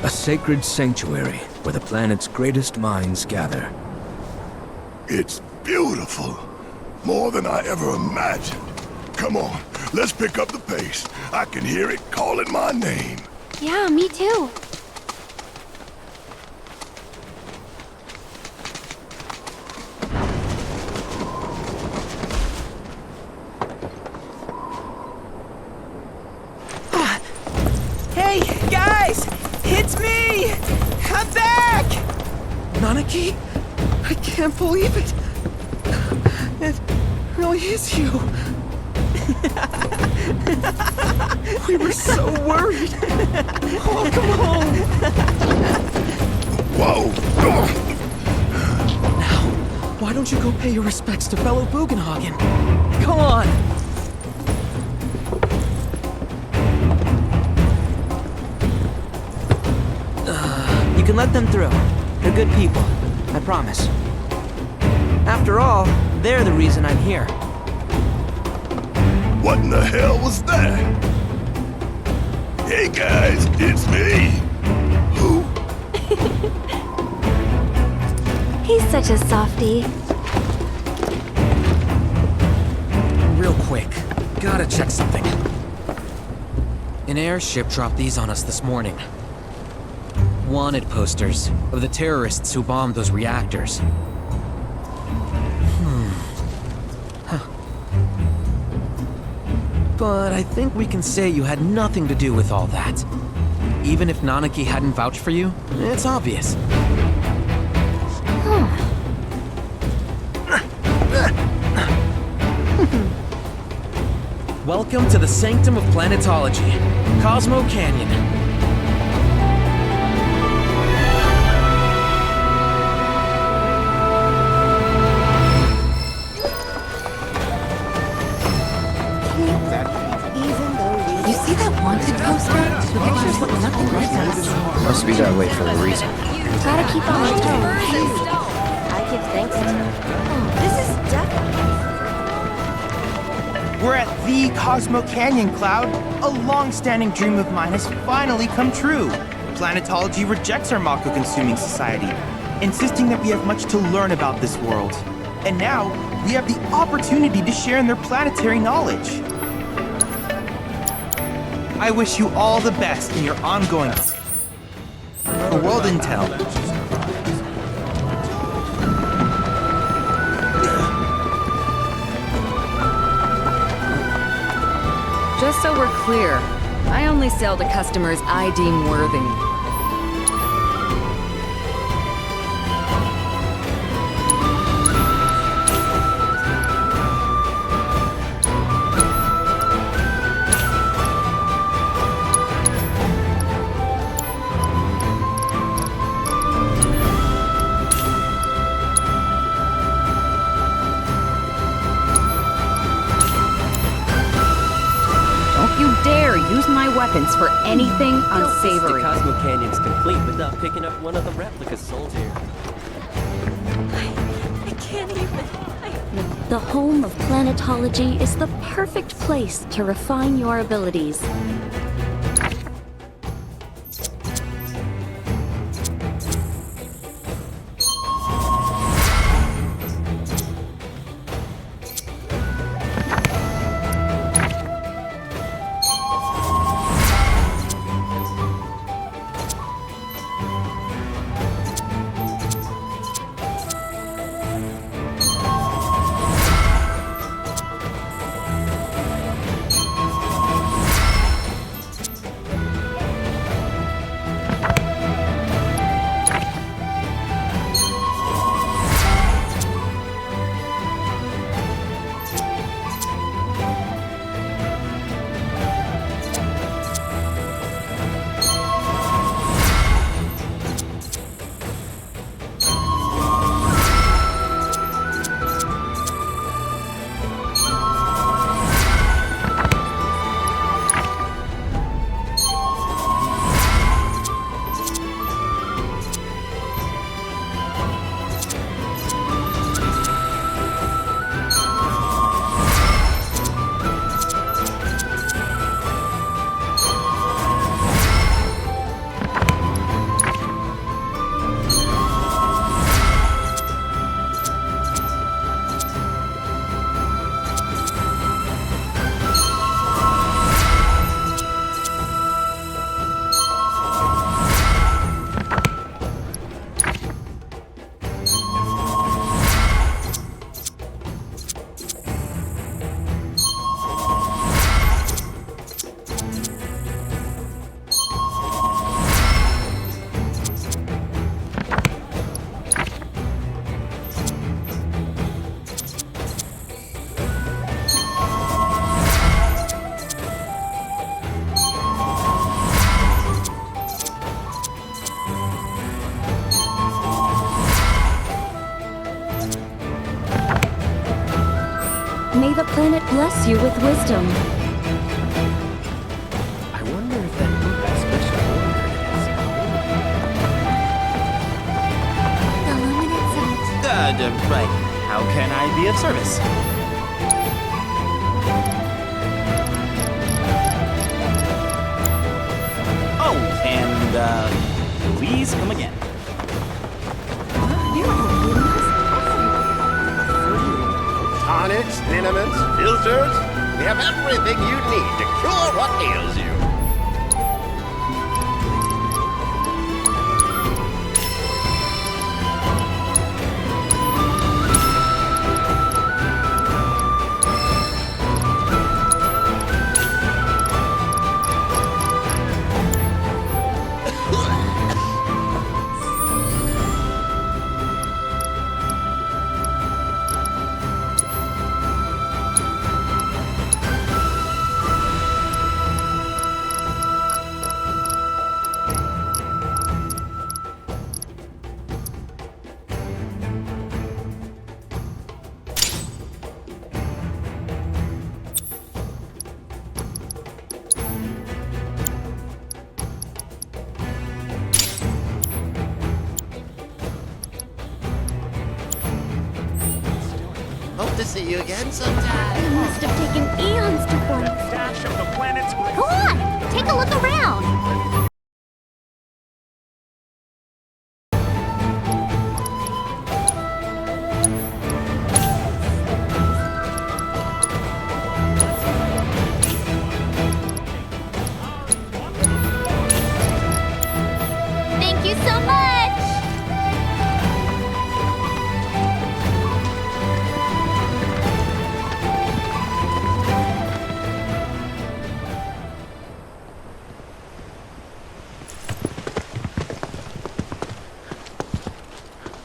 A sacred sanctuary where the planet's greatest minds gather. It's beautiful. More than I ever imagined. Come on, let's pick up the pace. I can hear it calling my name. Yeah, me too. Hey, guys! It's me! I'm back! Nanaki? I can't believe it! It really is you! We were so worried! Welcome home! Whoa! Now, why don't you go pay your respects to fellow Bugenhagen? Go on! You can let them through. They're good people. I promise. After all, they're the reason I'm here. What in the hell was that? Hey guys, it's me! Who? He's such a softie. Real quick, gotta check something. An airship dropped these on us this morning. Wanted posters of the terrorists who bombed those reactors. But I think we can say you had nothing to do with all that. Even if Nanaki hadn't vouched for you, it's obvious. Welcome to the Sanctum of Planetology, Cosmo Canyon. You see that wanted poster? The pictures look nothing like us. Must be that way for a reason. Gotta keep on my toes. I give thanks to. This is definitely. We're at the Cosmo Canyon, Cloud. A long-standing dream of mine has finally come true. Planetology rejects our mako-consuming society, insisting that we have much to learn about this world. And now, we have the opportunity to share in their planetary knowledge. I wish you all the best in your ongoing for world intel. Just so we're clear, I only sell to customers I deem worthy. Use my weapons for anything unsavory. The Cosmo Canyon's complete without picking up one of the replicas sold here. I can't even. The home of planetology is the perfect place to refine your abilities. May the planet bless you with wisdom. I wonder if that book I special ordered has Right. How can I be of service? Oh, and, please come again. Tonics, liniments, filters. We have everything you need to cure what ails you. Hope to see you again sometime. It must have taken eons to form. Dash of the planet's Go on, take a look around. Thank you so much.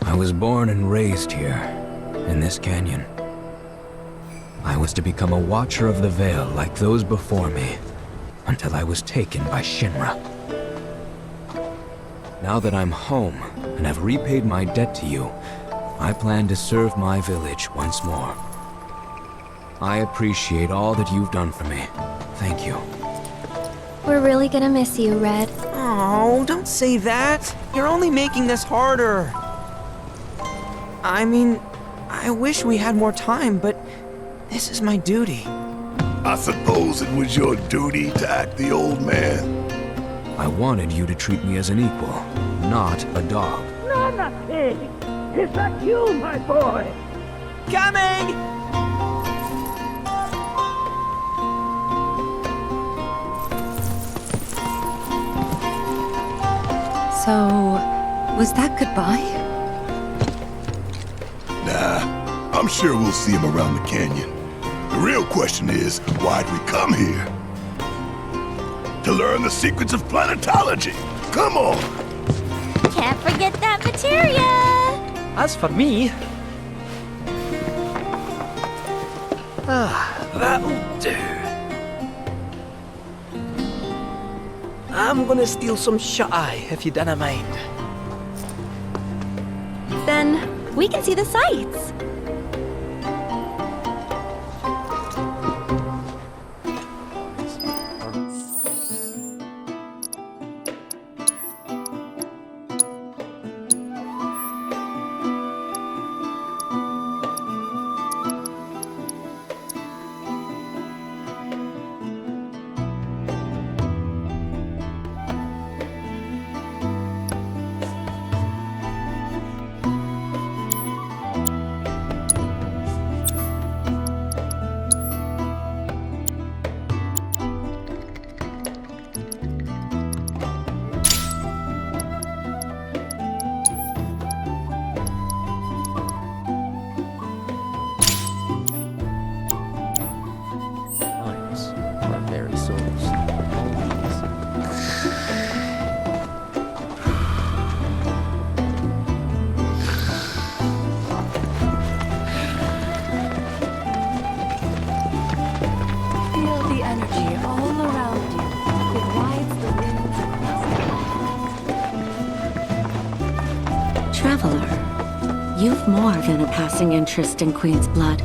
I was born and raised here, in this canyon. I was to become a watcher of the Veil like those before me, until I was taken by Shinra. Now that I'm home, and have repaid my debt to you, I plan to serve my village once more. I appreciate all that you've done for me. Thank you. We're really gonna miss you, Red. Oh, don't say that. You're only making this harder. I mean, I wish we had more time, but this is my duty. I suppose it was your duty to act the old man. I wanted you to treat me as an equal, not a dog. Nana Pig! Is that you, my boy? Coming! So, was that goodbye? Nah, I'm sure we'll see him around the canyon. The real question is, why'd we come here? To learn the secrets of planetology. Come on! Can't forget that materia! As for me... that'll do. I'm gonna steal some shut-eye, if you don't mind. Then we can see the sights. Our very souls. Feel the energy all around you. It rides the winds across the... Traveler, you've more than a passing interest in Queen's blood.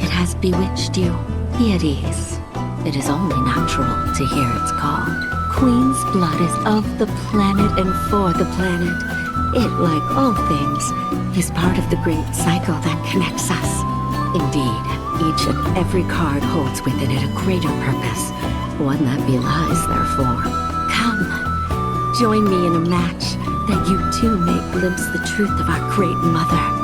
It has bewitched you. Be at ease. It is only natural to hear its call. Queen's blood is of the planet and for the planet. It, like all things, is part of the great cycle that connects us. Indeed, each and every card holds within it a greater purpose, one that belies their form. Come, join me in a match that you too may glimpse the truth of our great mother.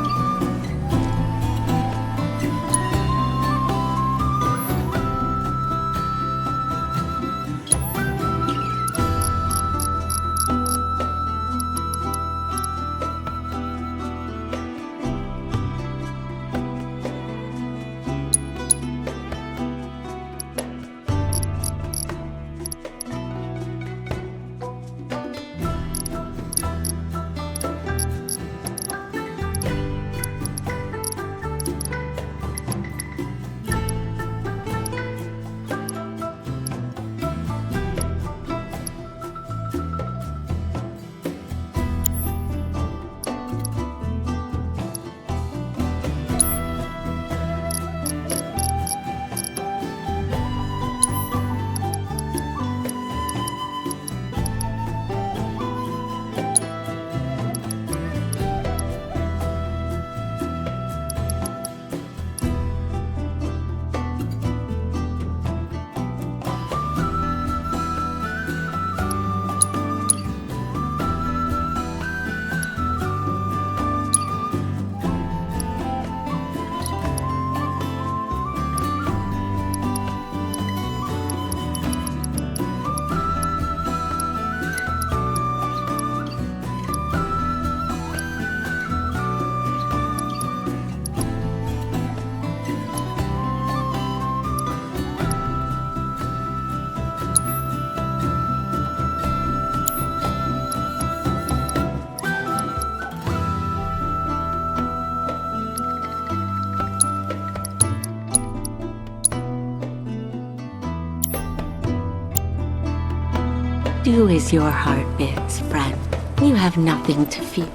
Do as your heart bids, friend. You have nothing to fear.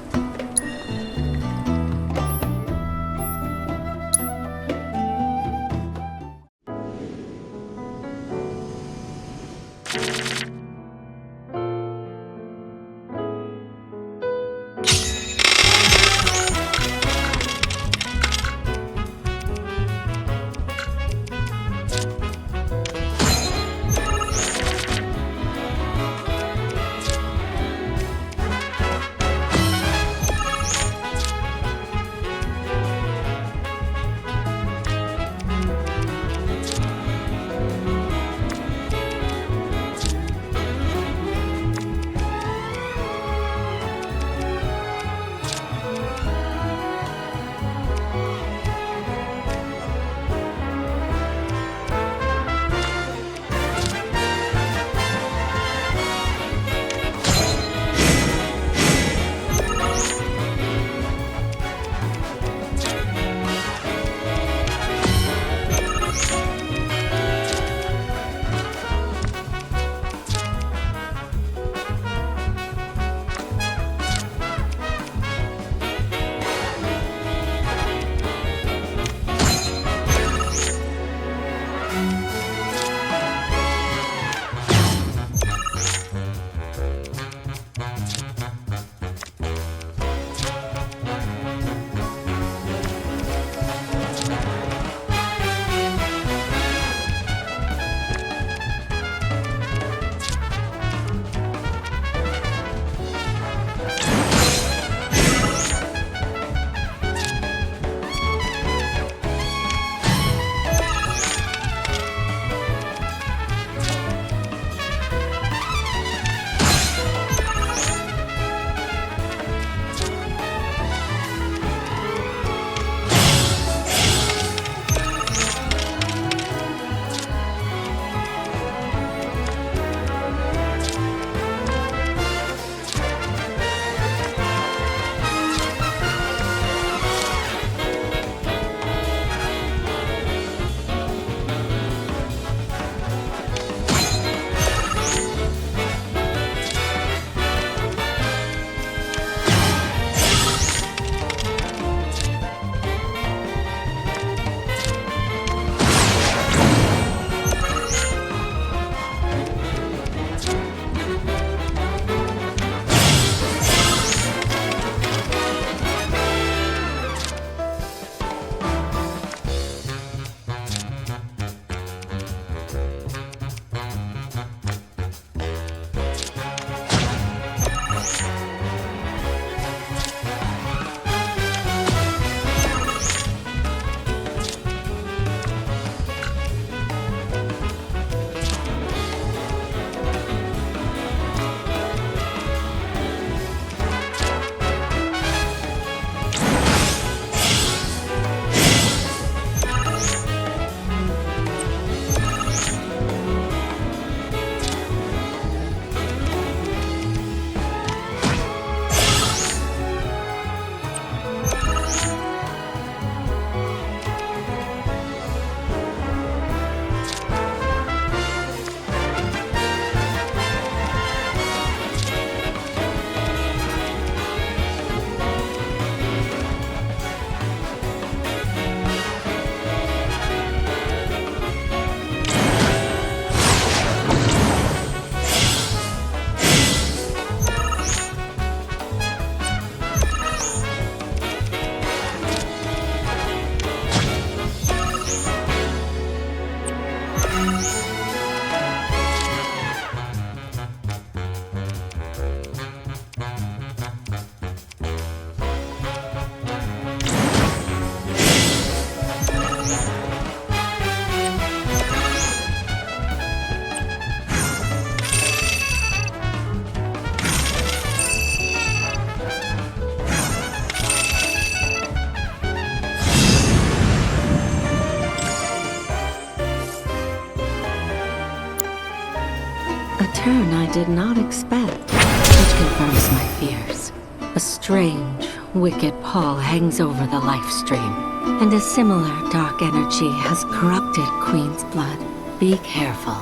did not expect, which confirms my fears. A strange, wicked pall hangs over the lifestream, and a similar dark energy has corrupted Queen's blood. Be careful.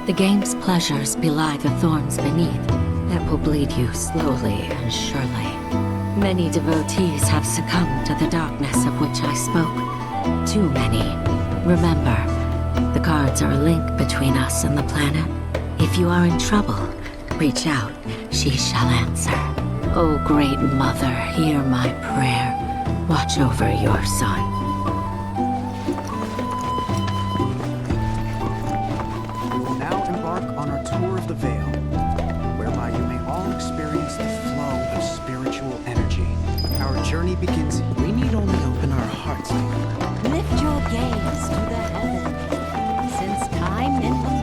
The game's pleasures belie the thorns beneath that will bleed you slowly and surely. Many devotees have succumbed to the darkness of which I spoke. Too many. Remember, the cards are a link between us and the planet. If you are in trouble, reach out. She shall answer. O Great Mother, hear my prayer. Watch over your son. We will now embark on our tour of the Veil, whereby you may all experience the flow of spiritual energy. Our journey begins. We need only open our hearts. Lift your gaze to the heavens, since time and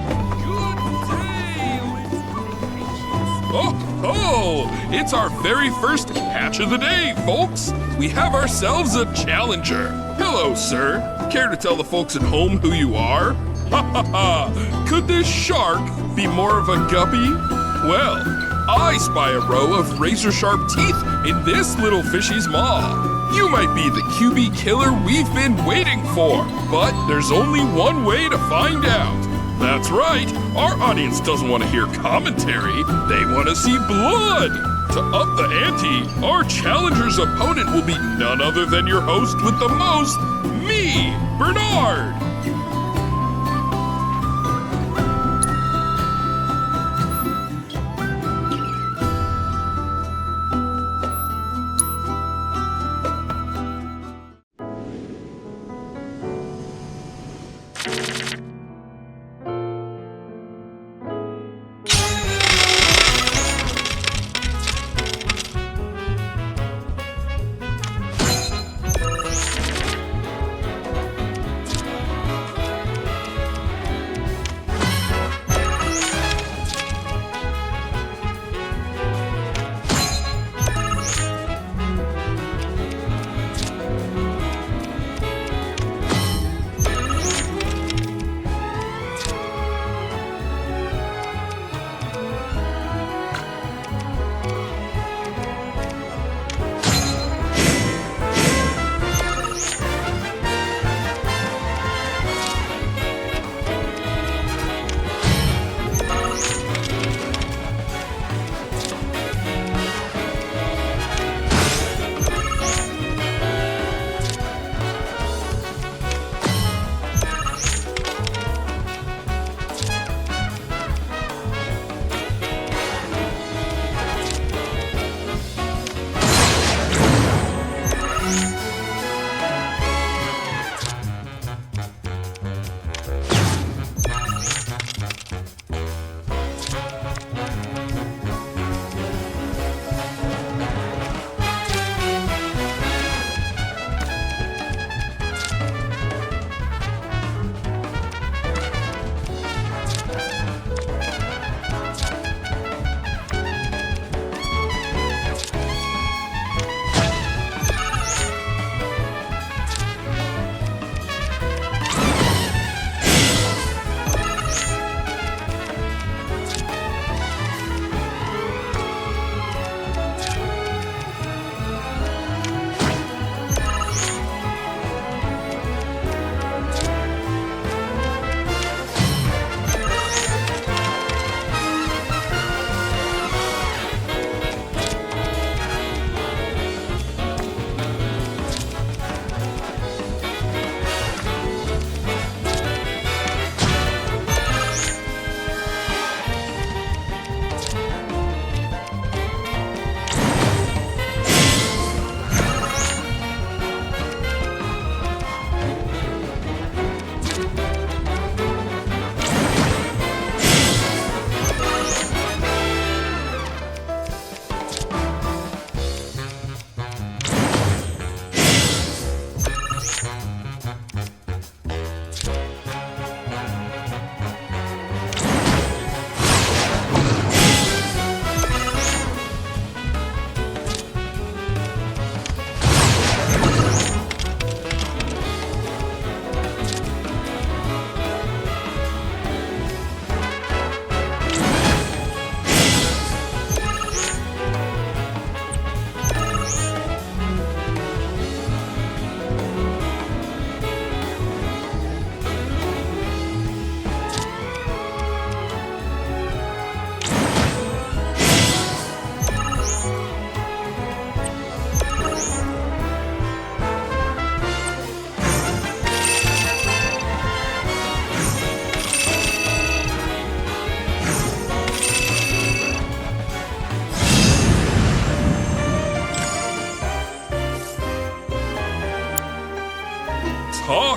Oh, it's our very first catch of the day, folks. We have ourselves a challenger. Hello, sir. Care to tell the folks at home who you are? Ha ha ha! Could this shark be more of a guppy? Well, I spy a row of razor-sharp teeth in this little fishy's maw. You might be the QB killer we've been waiting for, but there's only one way to find out. That's right, our audience doesn't want to hear commentary, they want to see blood! To up the ante, our challenger's opponent will be none other than your host with the most, me, Bernard!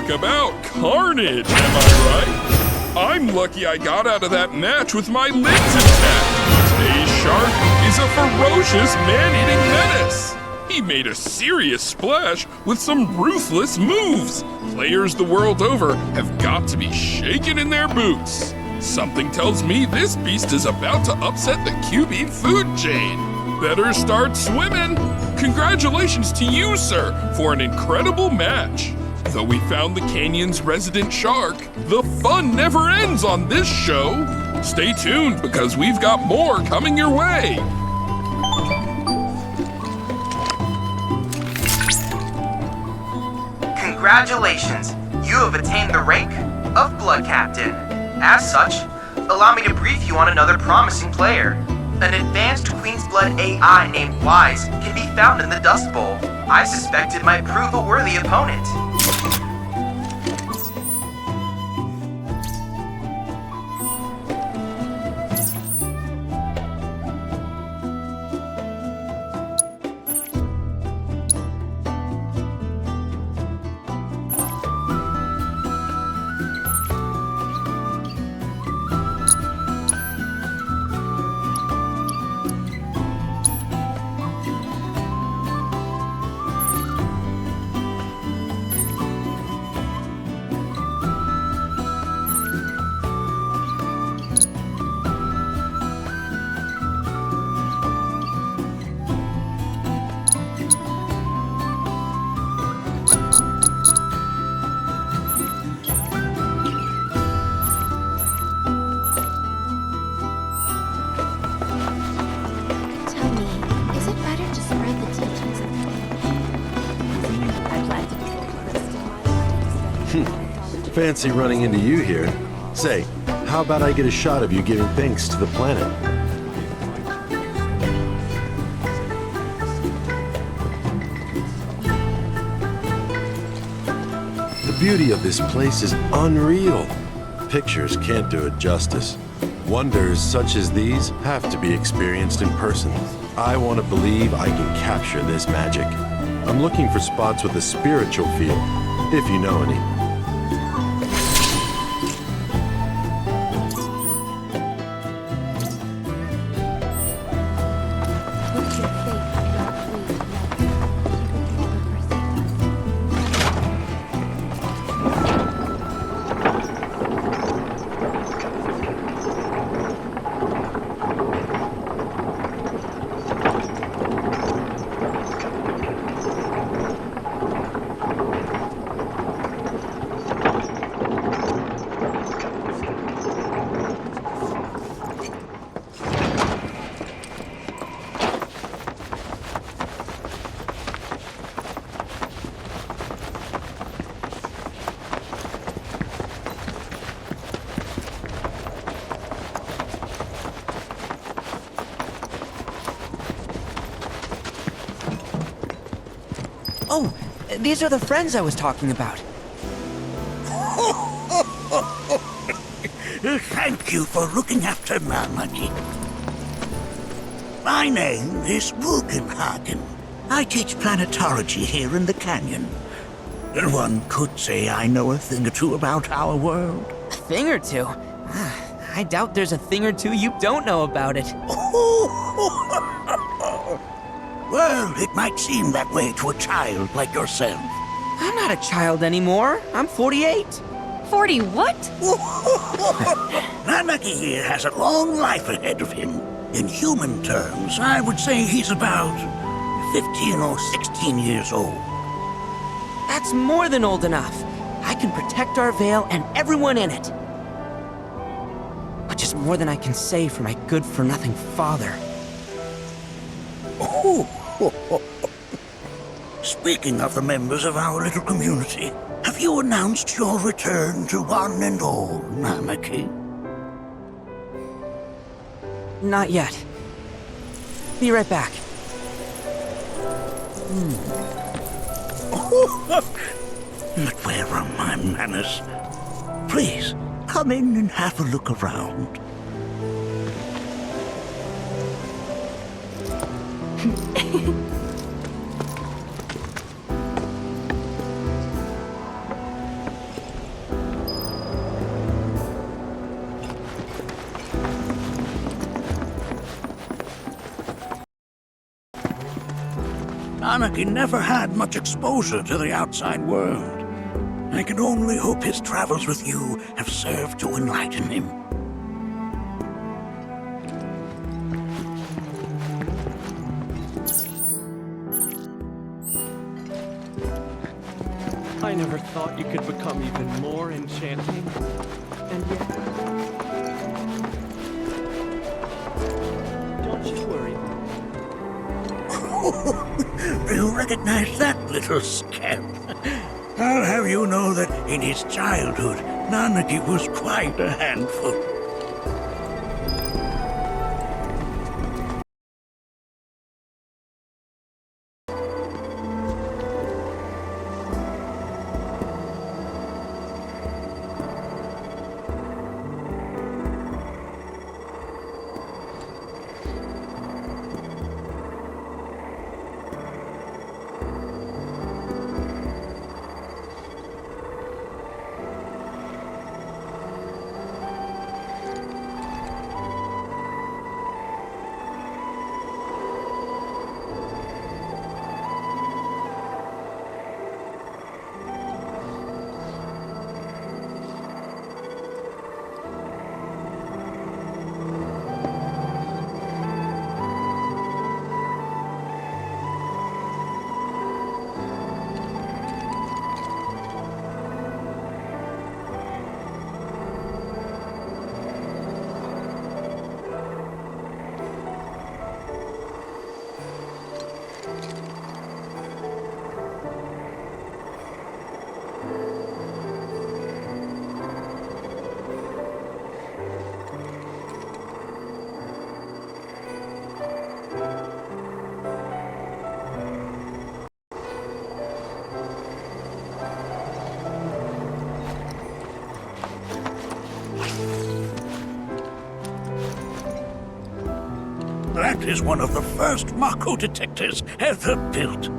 Talk about carnage, am I right? I'm lucky I got out of that match with my limbs intact. Today's shark is a ferocious man-eating menace. He made a serious splash with some ruthless moves. Players the world over have got to be shaken in their boots. Something tells me this beast is about to upset the QB food chain. Better start swimming. Congratulations to you, sir, for an incredible match. Though we found the canyon's resident shark, the fun never ends on this show. Stay tuned because we've got more coming your way. Congratulations! You have attained the rank of Blood Captain. As such, allow me to brief you on another promising player. An advanced Queen's Blood AI named Wise can be found in the Dust Bowl. I suspect it might prove a worthy opponent. Fancy running into you here. Say, how about I get a shot of you giving thanks to the planet? The beauty of this place is unreal. Pictures can't do it justice. Wonders such as these have to be experienced in person. I want to believe I can capture this magic. I'm looking for spots with a spiritual feel, if you know any. Oh, these are the friends I was talking about. Thank you for looking after Mamaki. My name is Bugenhagen. I teach planetology here in the canyon. One could say I know a thing or two about our world. A thing or two? I doubt there's a thing or two you don't know about it. Well, it might seem that way to a child like yourself. I'm not a child anymore. I'm 48. 40 what? Mamaki here has a long life ahead of him. In human terms, I would say he's about 15 or 16 years old. That's more than old enough. I can protect our Veil and everyone in it. Which is more than I can say for my good-for-nothing father. Speaking of the members of our little community, have you announced your return to one and all, Mamaki? Not yet. Be right back. But where are my manners? Please, come in and have a look around. Anakin never had much exposure to the outside world. I can only hope his travels with you have served to enlighten him. I never thought you could become even more enchanting. And yet... Don't you worry. You recognize that little scamp? I'll have you know that in his childhood, Nanaki was quite a handful. That is one of the first Mako detectors ever built.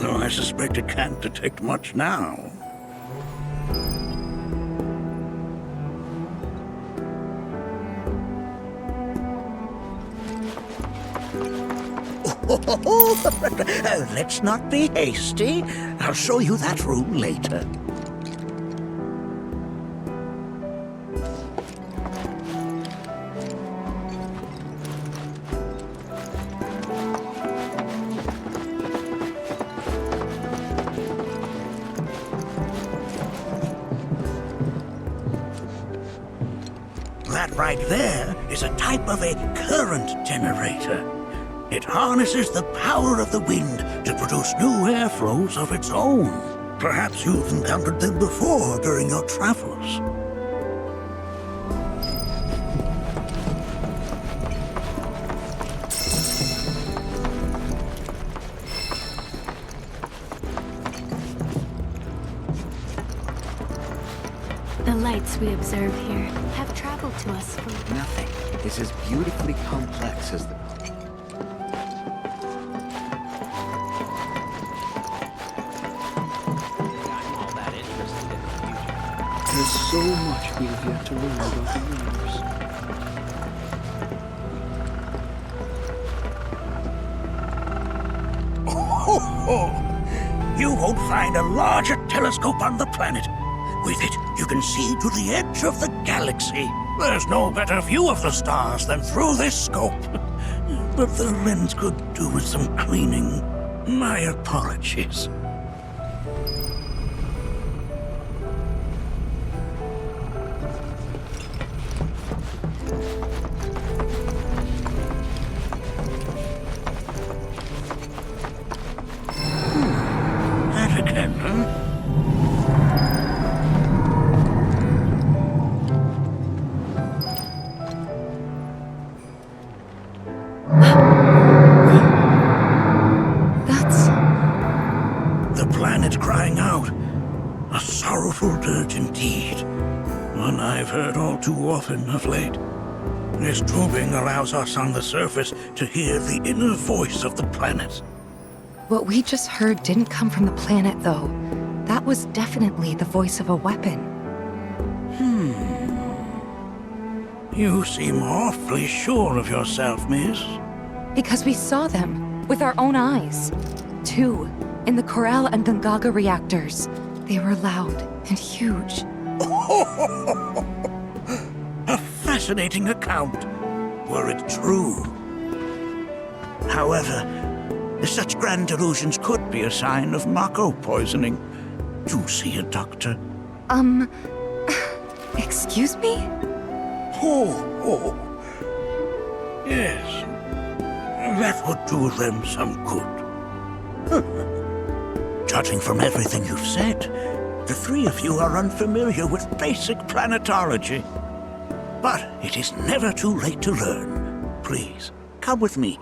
Though I suspect it can't detect much now. Let's not be hasty. I'll show you that room later. That right there is a type of a current generator. It harnesses the power of the wind to produce new airflows of its own. Perhaps you've encountered them before during your travels. The lights we observe here have traveled to us from... Nothing is as beautifully complex as the... There's so much we have yet to learn about the universe. You won't find a larger telescope on the planet. With it, you can see to the edge of the galaxy. There's no better view of the stars than through this scope. But the lens could do with some cleaning. My apologies. That again, huh? Crying out. A sorrowful dirge indeed. One I've heard all too often of late. This tubing allows us on the surface to hear the inner voice of the planet. What we just heard didn't come from the planet, though. That was definitely the voice of a weapon. You seem awfully sure of yourself, miss. Because we saw them with our own eyes. 2 in the Corral and Gungaga reactors. They were loud and huge. A fascinating account, were it true. However, such grand delusions could be a sign of mako poisoning. Do see a doctor. Excuse me? Oh. Yes. That would do them some good. Judging from everything you've said, the 3 of you are unfamiliar with basic planetology. But it is never too late to learn. Please, come with me.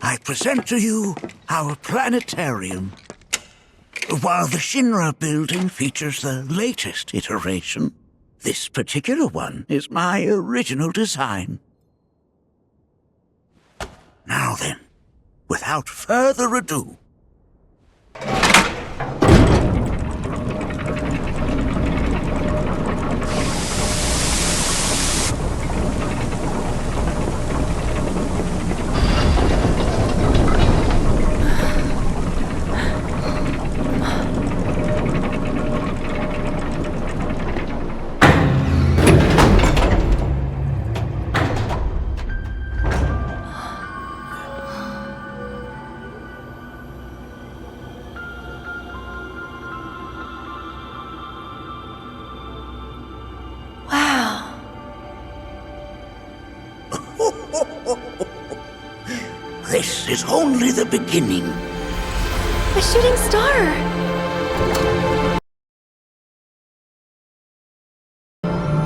I present to you our planetarium. While the Shinra building features the latest iteration, this particular one is my original design. Now then, without further ado, this is only the beginning. A shooting star!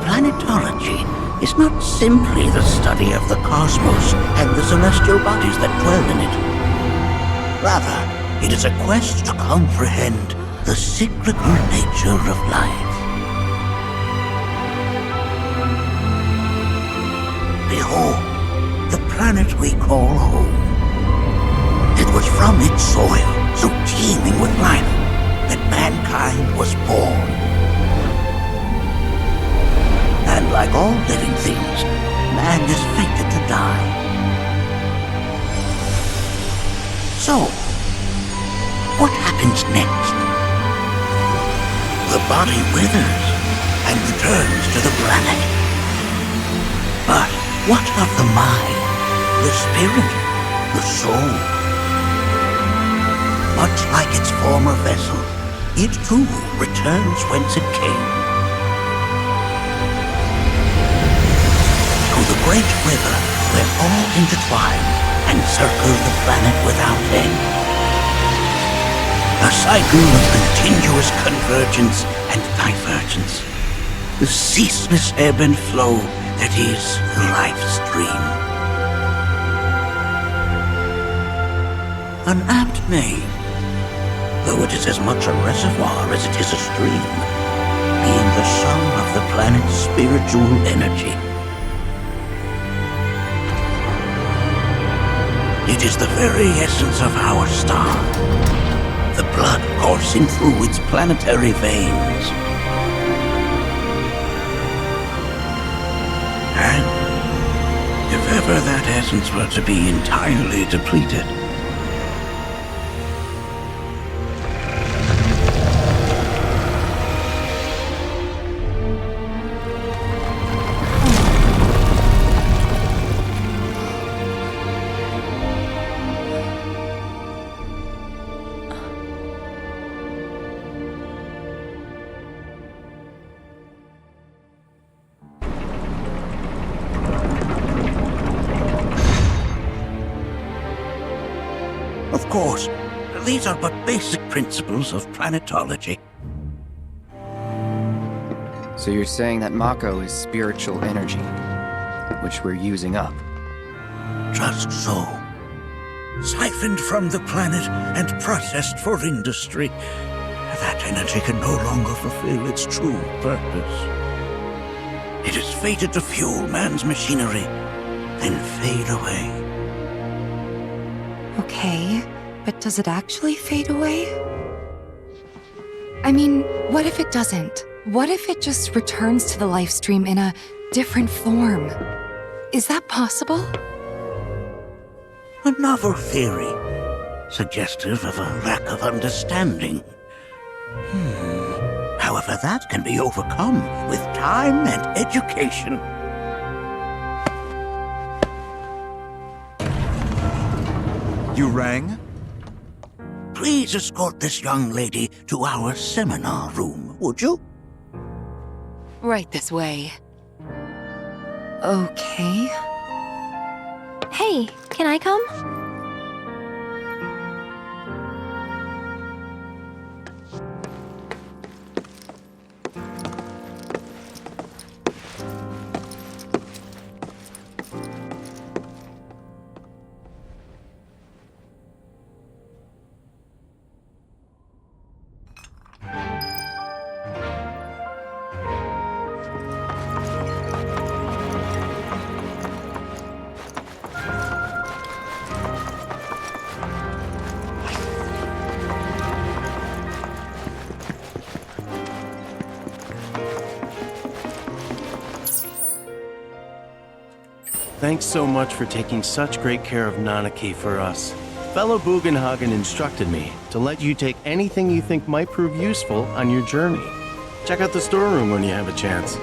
Planetology is not simply the study of the cosmos and the celestial bodies that dwell in it. Rather, it is a quest to comprehend the cyclical nature of life. Behold, the planet we call home. It was from its soil, so teeming with life, that mankind was born. And like all living things, man is fated to die. So, what happens next? The body withers and returns to the planet. But what of the mind, the spirit, the soul? Much like its former vessel, it too returns whence it came. To the great river where all intertwine and circle the planet without end. A cycle of continuous convergence and divergence. The ceaseless ebb and flow that is the life stream. An apt name, though it is as much a reservoir as it is a stream, being the sum of the planet's spiritual energy. It is the very essence of our star, the blood coursing through its planetary veins. And if ever that essence were to be entirely depleted, of course, these are but basic principles of planetology. So you're saying that Mako is spiritual energy, which we're using up? Just so. Siphoned from the planet and processed for industry, that energy can no longer fulfill its true purpose. It is fated to fuel man's machinery, then fade away. Okay, but does it actually fade away? I mean, what if it doesn't? What if it just returns to the lifestream in a different form? Is that possible? A novel theory, suggestive of a lack of understanding. However, that can be overcome with time and education. You rang? Please escort this young lady to our seminar room, would you? Right this way. Okay. Hey, can I come? Thanks so much for taking such great care of Nanaki for us. Fellow Bugenhagen instructed me to let you take anything you think might prove useful on your journey. Check out the storeroom when you have a chance.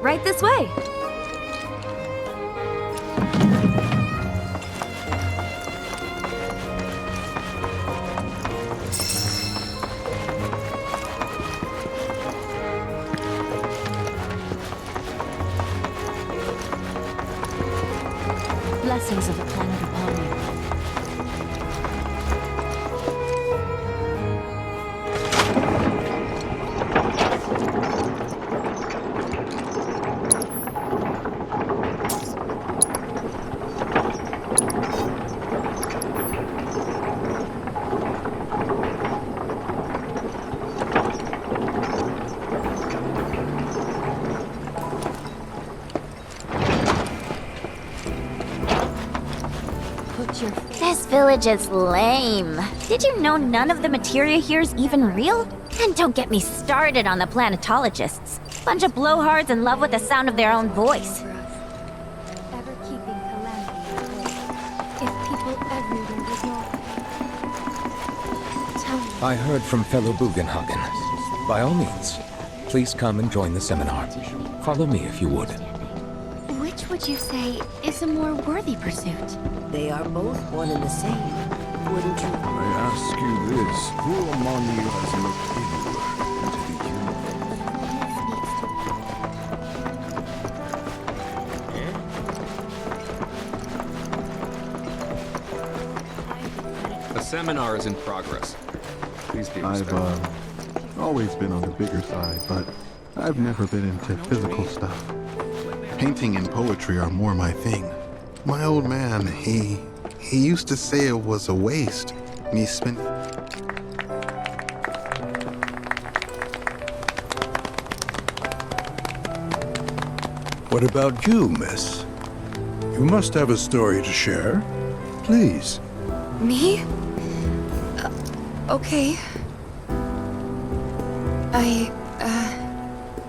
Right this way. Blessings of the planet upon you. This village is lame. Did you know none of the materia here is even real? And don't get me started on the planetologists. Bunch of blowhards in love with the sound of their own voice. I heard from fellow Bugenhagen. By all means, please come and join the seminar. Follow me if you would. Which would you say is a more worthy pursuit? They are both one and the same, wouldn't you? I ask you this, who among you has looked inward into the seminar is in progress. Please be respectful. I've always been on the bigger side, but I've never been into physical stuff. Painting and poetry are more my thing. My old man, he used to say it was a waste. And he spent... What about you, miss? You must have a story to share. Please. Me? Okay.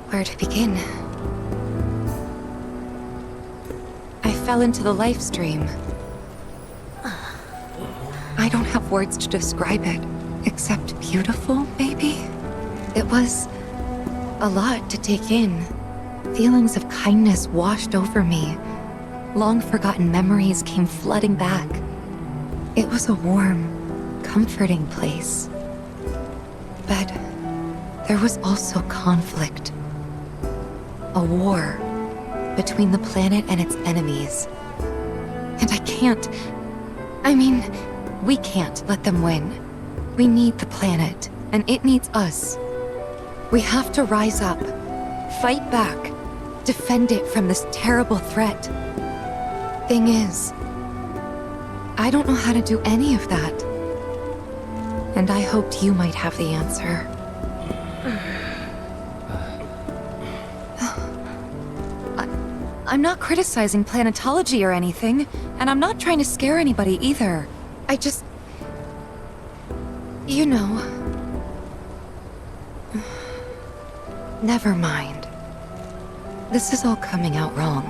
Where to begin? I fell into the lifestream. I don't have words to describe it, except beautiful, maybe? It was a lot to take in. Feelings of kindness washed over me. Long-forgotten memories came flooding back. It was a warm, comforting place. But there was also conflict. A war between the planet and its enemies. And we can't let them win. We need the planet, and it needs us. We have to rise up, fight back, defend it from this terrible threat. Thing is, I don't know how to do any of that. And I hoped you might have the answer. I'm not criticizing planetology or anything, and I'm not trying to scare anybody either. I just... You know... Never mind. This is all coming out wrong.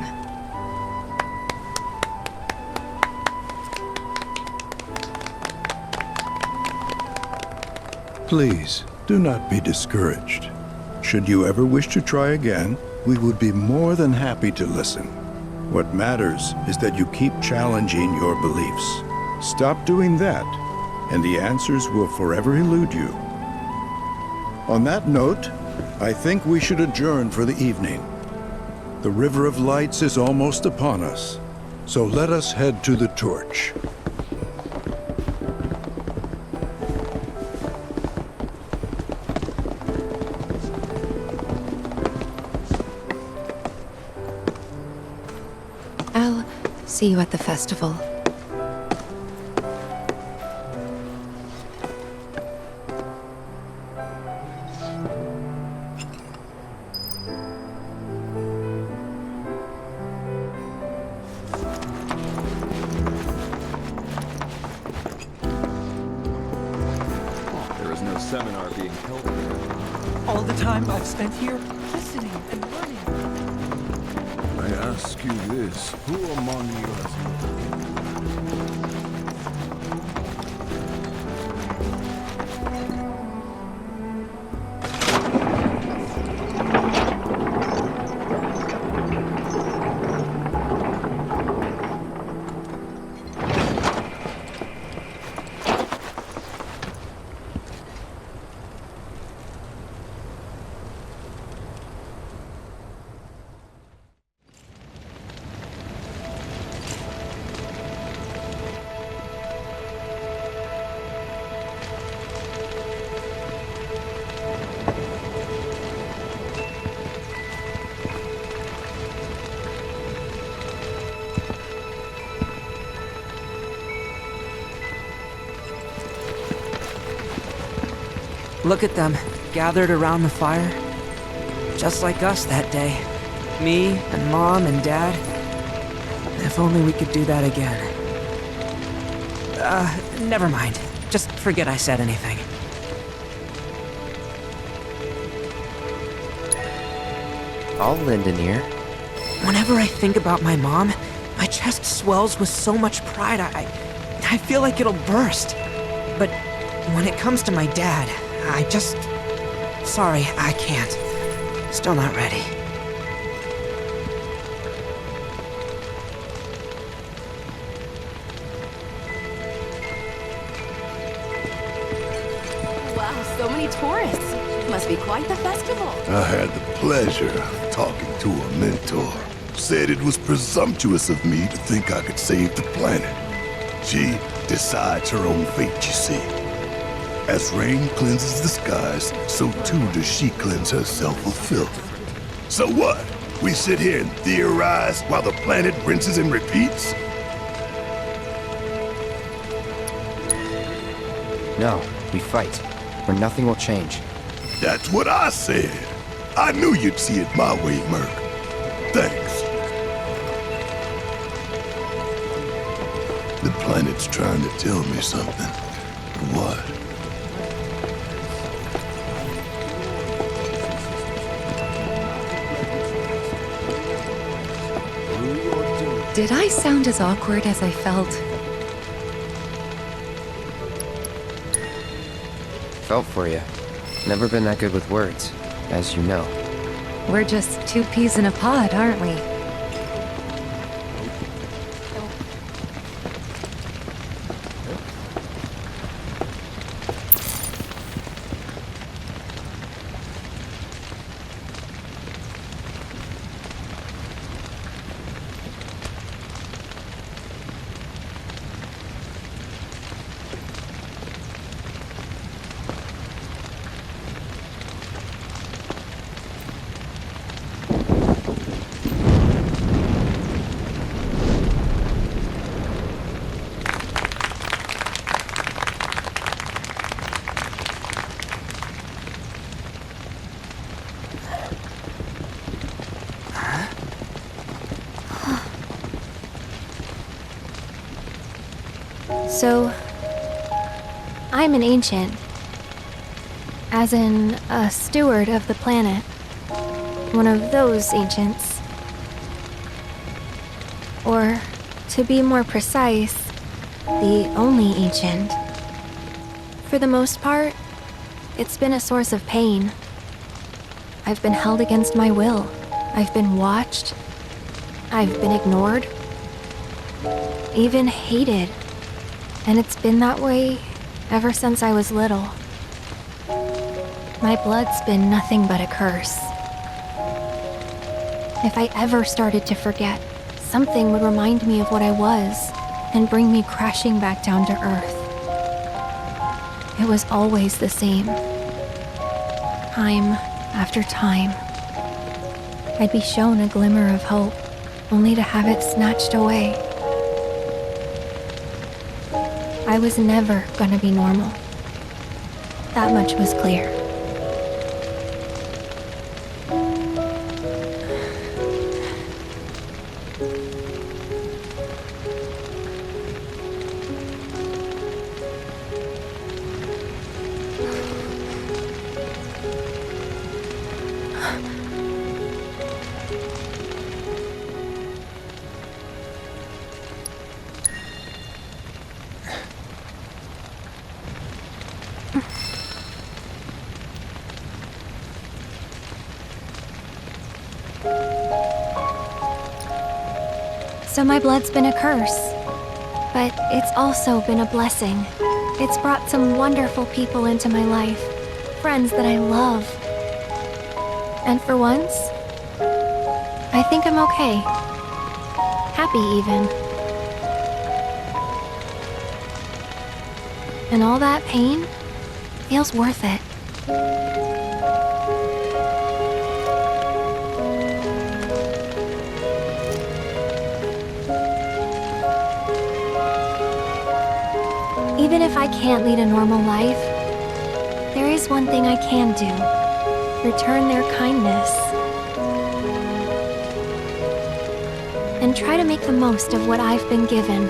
Please, do not be discouraged. Should you ever wish to try again, we would be more than happy to listen. What matters is that you keep challenging your beliefs. Stop doing that, and the answers will forever elude you. On that note, I think we should adjourn for the evening. The River of Lights is almost upon us, so let us head to the torch. I'll see you at the festival. There is no seminar being held here. All the time I've spent here, listening and learning. I ask you this, who among you has... Look at them, gathered around the fire. Just like us that day. Me and Mom and Dad. If only we could do that again. Never mind. Just forget I said anything. All Lindenir. Whenever I think about my mom, my chest swells with so much pride, I feel like it'll burst. But when it comes to my dad, Sorry, I can't. Still not ready. Wow, so many tourists. Must be quite the festival. I had the pleasure of talking to a mentor. Said it was presumptuous of me to think I could save the planet. She decides her own fate, you see. As rain cleanses the skies, so too does she cleanse herself of filth. So what? We sit here and theorize while the planet rinses and repeats? No, we fight, or nothing will change. That's what I said. I knew you'd see it my way, Merc. Thanks. The planet's trying to tell me something. What? Did I sound as awkward as I felt? Felt for you. Never been that good with words, as you know. We're just two peas in a pod, aren't we? So, I'm an ancient. As in, a steward of the planet. One of those ancients. Or, to be more precise, the only ancient. For the most part, it's been a source of pain. I've been held against my will. I've been watched. I've been ignored. Even hated. And it's been that way ever since I was little. My blood's been nothing but a curse. If I ever started to forget, something would remind me of what I was and bring me crashing back down to Earth. It was always the same. Time after time. I'd be shown a glimmer of hope, only to have it snatched away. I was never gonna be normal. That much was clear. So my blood's been a curse, but it's also been a blessing. It's brought some wonderful people into my life, friends that I love. And for once, I think I'm okay. Happy even. And all that pain feels worth it. Even if I can't lead a normal life, there is one thing I can do. Return their kindness. And try to make the most of what I've been given.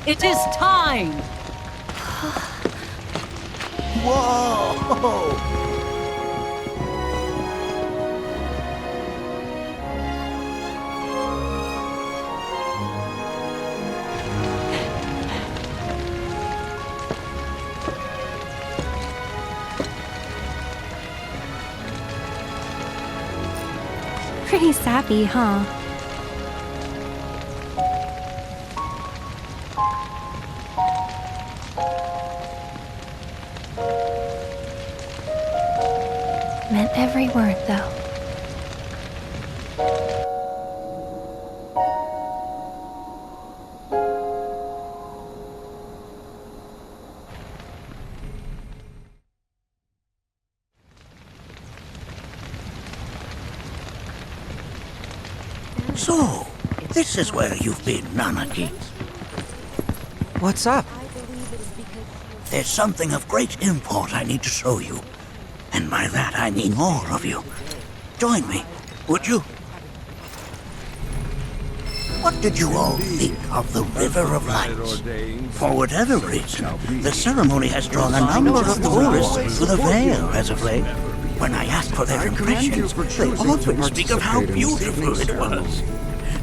It is time! Whoa! Pretty sappy, huh? Meant every word, though. So, this is where you've been, Nanaki. What's up? There's something of great import I need to show you. And by that I mean all of you. Join me, would you? What did you all think of the River of Lights? For whatever reason, the ceremony has drawn a number of tourists to the Vale as of late. When I ask for their impressions, they often speak of how beautiful it was.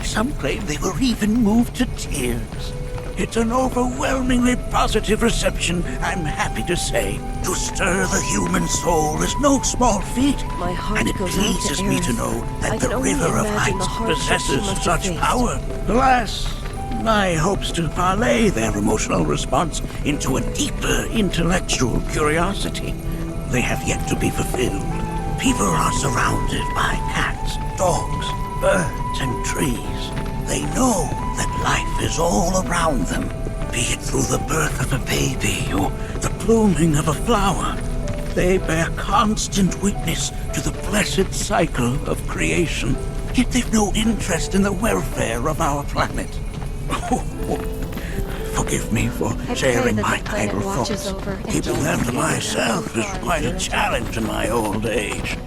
Some claim they were even moved to tears. It's an overwhelmingly positive reception, I'm happy to say. To stir the human soul is no small feat, and it pleases me to know that the River of Lights possesses such power. Alas, my hopes to parlay their emotional response into a deeper intellectual curiosity. They have yet to be fulfilled. People are surrounded by cats, dogs, birds, and trees. They know that life is all around them, be it through the birth of a baby or the blooming of a flower. They bear constant witness to the blessed cycle of creation, yet they've no interest in the welfare of our planet. Forgive me for sharing my idle thoughts. Keeping them to myself is quite a challenge in my old age.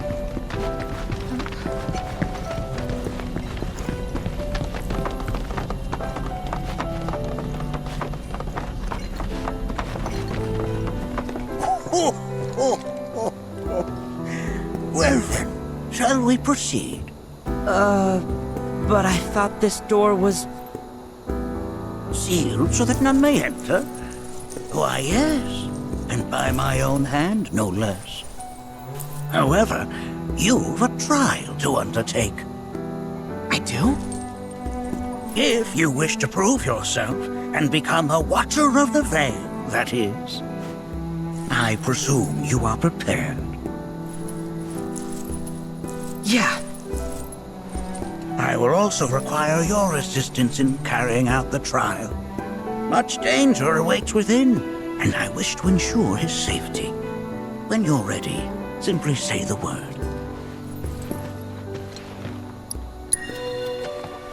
Well then, shall we proceed? But I thought this door was... sealed so that none may enter? Why, yes, and by my own hand, no less. However, you've a trial to undertake. I do? If you wish to prove yourself and become a Watcher of the Veil, that is. I presume you are prepared. Yeah. I will also require your assistance in carrying out the trial. Much danger awaits within, and I wish to ensure his safety. When you're ready, simply say the word.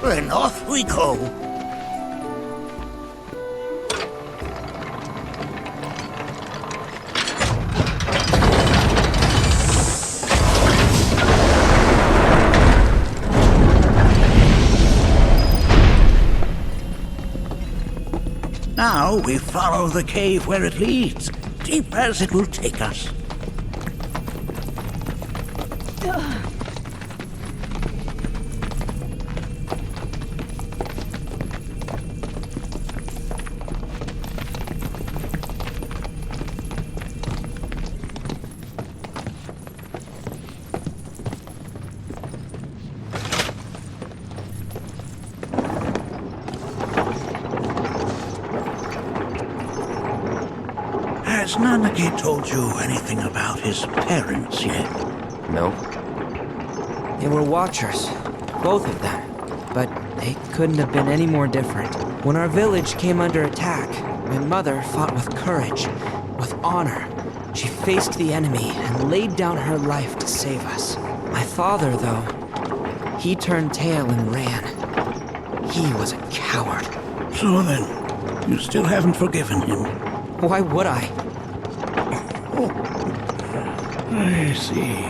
Then off we go. Now we follow the cave where it leads, deep as it will take us. Has Nanaki told you anything about his parents yet? No. They were Watchers, both of them. But they couldn't have been any more different. When our village came under attack, my mother fought with courage, with honor. She faced the enemy and laid down her life to save us. My father, though, he turned tail and ran. He was a coward. So then, you still haven't forgiven him? Why would I? I see.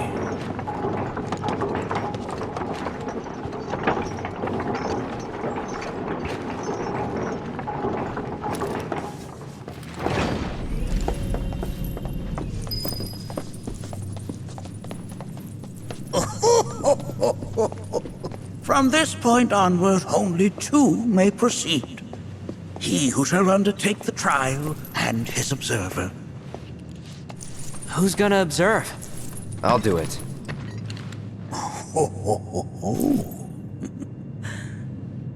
From this point onward, only two may proceed. He who shall undertake the trial and his observer. Who's gonna observe? I'll do it.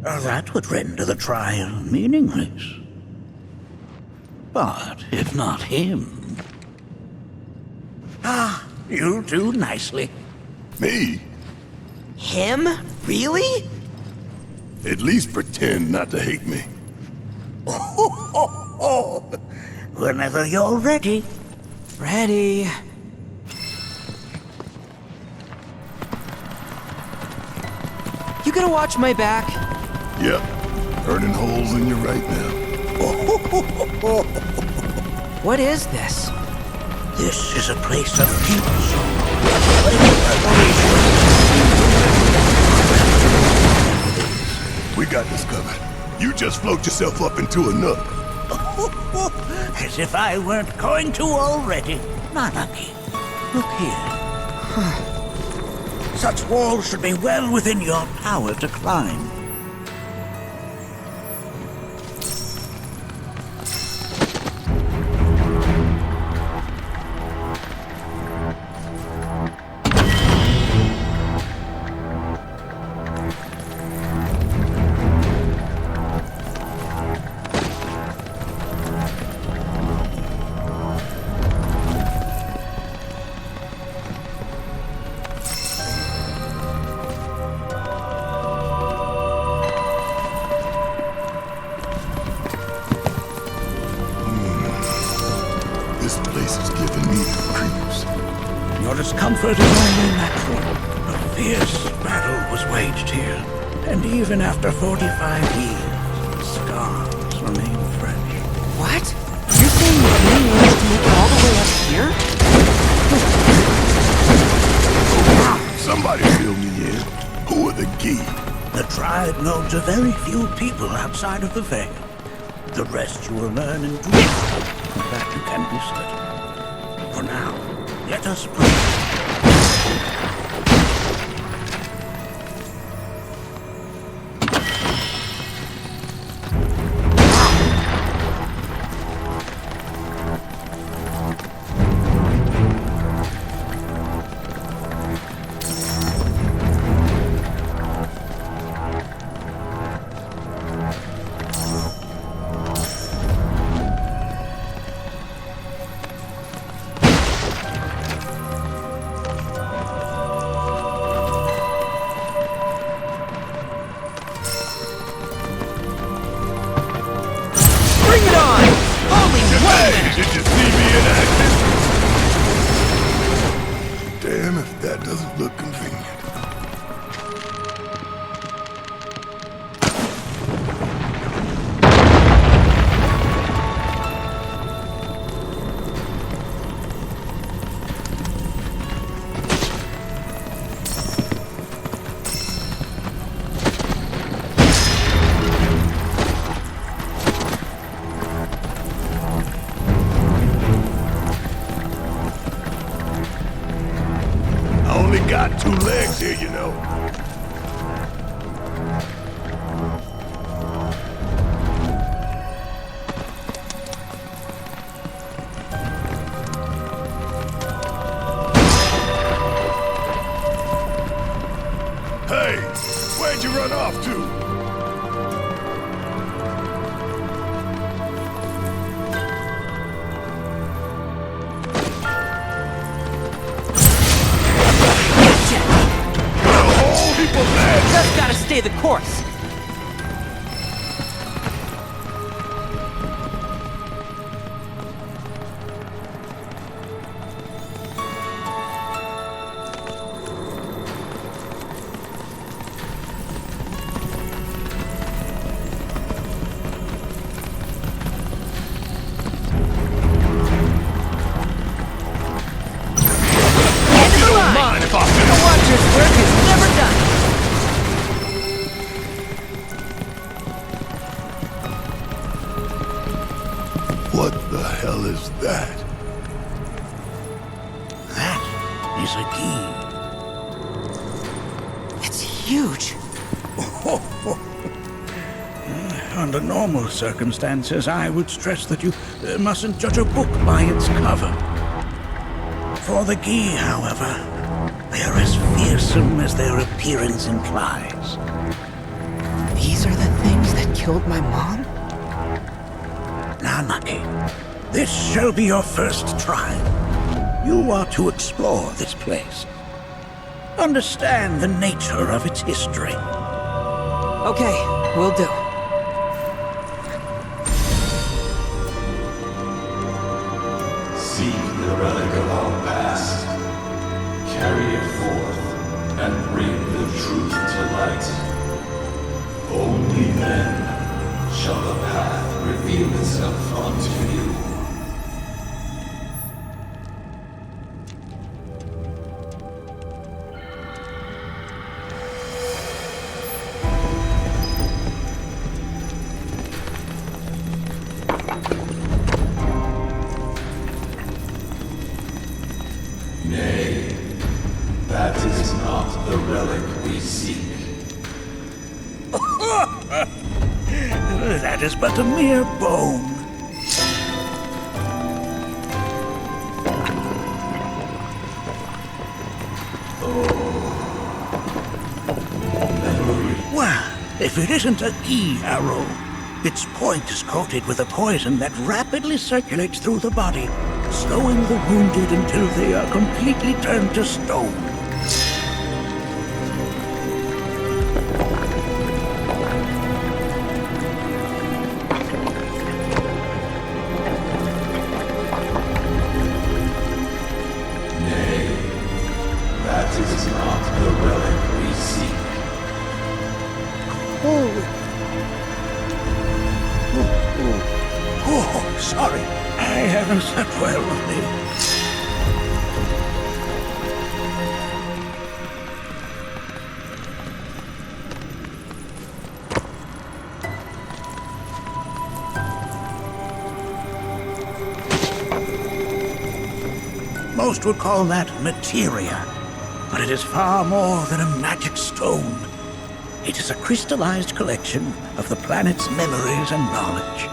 That would render the trial meaningless. But if not him... you'll do nicely. Me? Him? Really? At least pretend not to hate me. Whenever you're ready. Ready. You gonna watch my back? Yep. Burning holes in you right now. What is this? This is a place of deep sorrow. We got this covered. You just float yourself up into a nook. As if I weren't going to already. Nanaki, look here. Such walls should be well within your power to climb. Discomfort is only natural. A fierce battle was waged here, and even after 45 years, the scars remain fresh. What? You're saying that you managed to make it all the way up here? Somebody fill me in. Who are the Gi? The tribe knows a very few people outside of the Veil. The rest you will learn in due time. That you can be certain. For now, let us pray. Did you see me in action? Damn if that doesn't look convenient. Got two legs here, you know. Hey, where'd you run off to? Just gotta stay the course. End of the line. The Watcher's work is never done. What the hell is that? That is a key. It's huge. Under normal circumstances, I would stress that you mustn't judge a book by its cover. For the Gi, however, they are as fearsome as their appearance implies. These are the things that killed my mom? Now, Naki, this shall be your first trial. You are to explore this place. Understand the nature of its history. Okay, will do. Seek the relic of our past. Carry it forth and bring the truth to light. Only then shall the path reveal itself unto you. Nay, that is not the relic we seek. That is but a mere bone. Well, if it isn't a Gi arrow, its point is coated with a poison that rapidly circulates through the body, slowing the wounded until they are completely turned to stone. Sorry, I haven't slept well lately. Most would call that materia, but it is far more than a magic stone. It is a crystallized collection of the planet's memories and knowledge.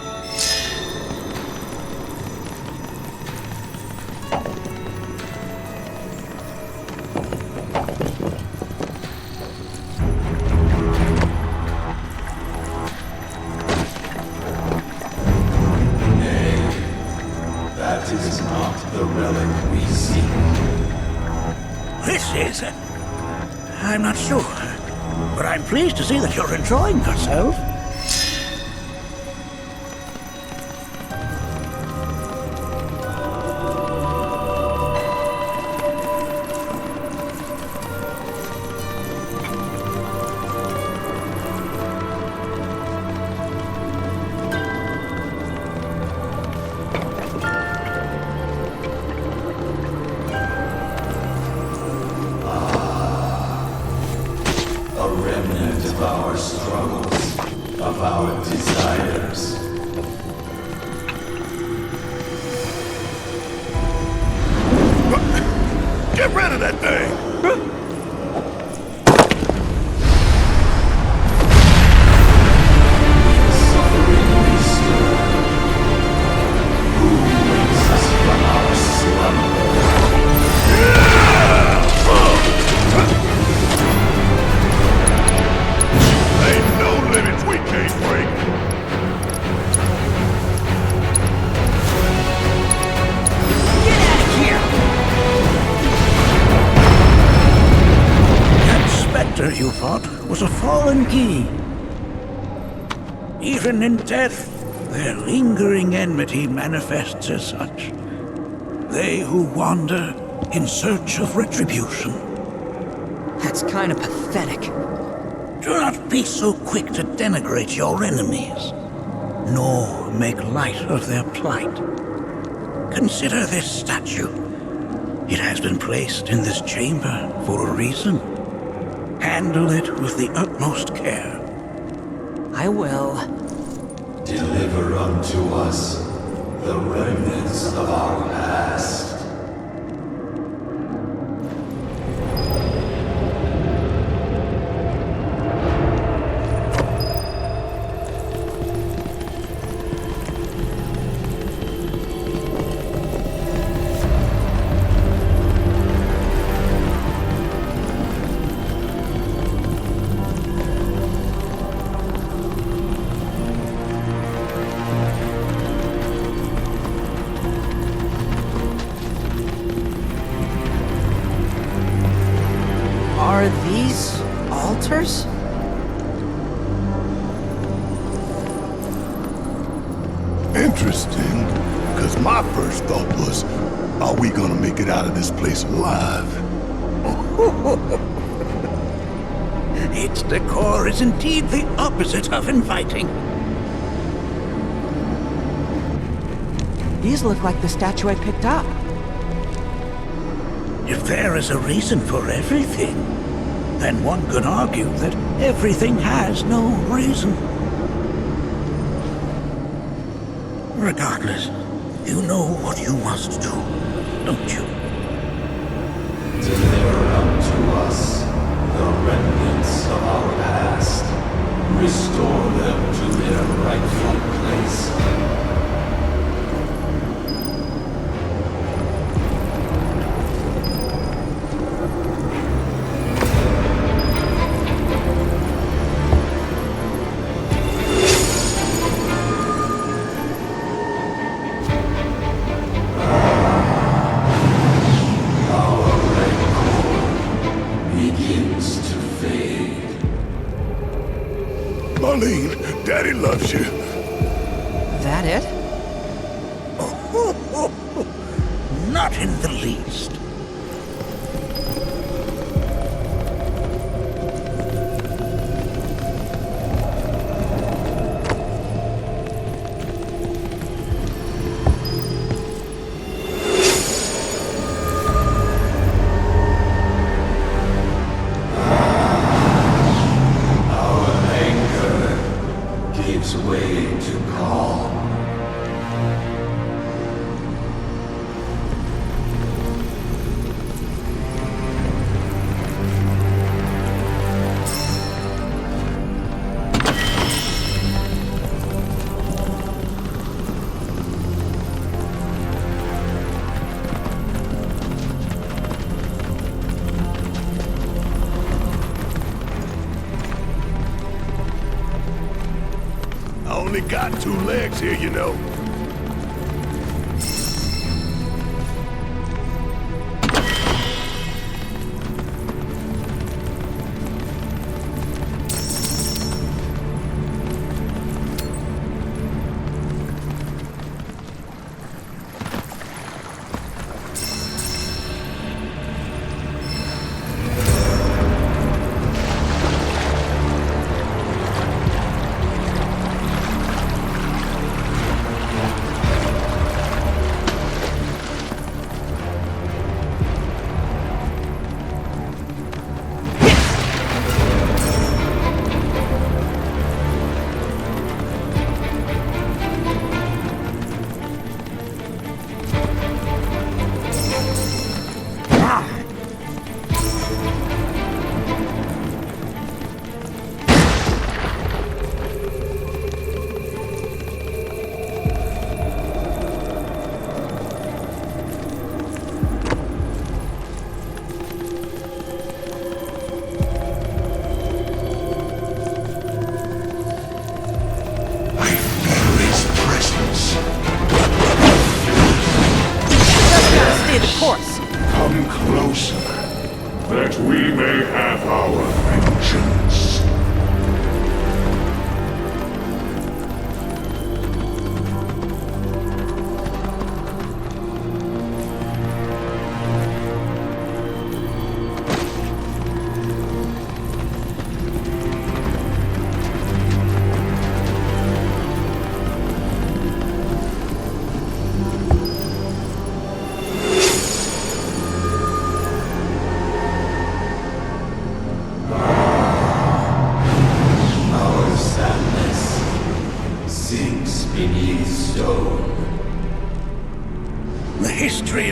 I'm not sure, but I'm pleased to see that you're enjoying yourself. Get rid of that thing! Ain't no limits we can't break! You fought was a fallen Gi. Even in death, their lingering enmity manifests as such. They who wander in search of retribution. That's kind of pathetic. Do not be so quick to denigrate your enemies, nor make light of their plight. Consider this statue. It has been placed in this chamber for a reason. Handle it with the utmost care. I will. Deliver unto us the remnants of our past. altars? Interesting, because my first thought was, are we gonna make it out of this place alive? Its decor is indeed the opposite of inviting. These look like the statue I picked up. If there is a reason for everything, then one could argue that everything has no reason. Regardless, you know what you must do, don't you? Deliver unto us the remnants of our past. Restore them to their rightful place. Daddy loves you. That it? Not in the least. Got 2 legs here, you know.